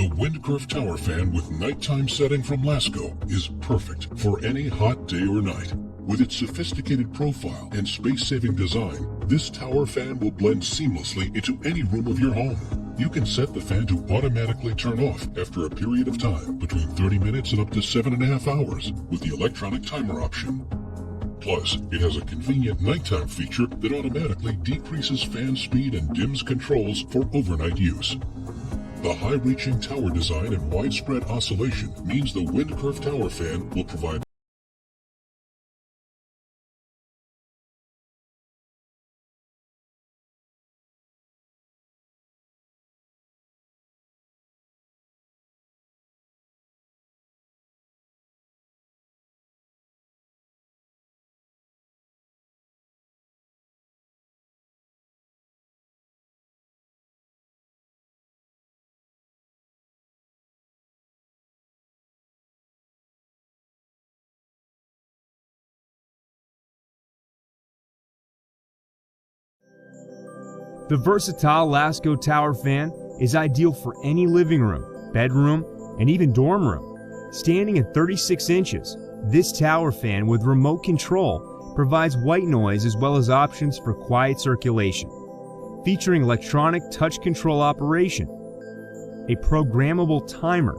The Windcurve Tower Fan with nighttime setting from Lasko is perfect for any hot day or night. With its sophisticated profile and space-saving design, this tower fan will blend seamlessly into any room of your home. You can set the fan to automatically turn off after a period of time, between 30 minutes and up to 7.5 hours, with the electronic timer option. Plus, it has a convenient nighttime feature that automatically decreases fan speed and dims controls for overnight use. The high-reaching tower design and widespread oscillation means the Windcurve Tower Fan will provide The versatile Lasko Tower Fan is ideal for any living room, bedroom, and even dorm room. Standing at 36 inches, this tower fan with remote control provides white noise as well as options for quiet circulation. Featuring electronic touch control operation, a programmable timer,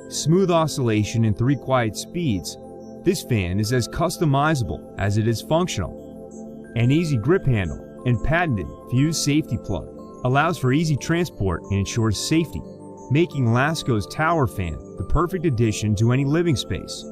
smooth oscillation and 3 quiet speeds, this fan is as customizable as it is functional. An easy grip handle and patented fuse safety plug allows for easy transport and ensures safety, making Lasko's Tower Fan the perfect addition to any living space.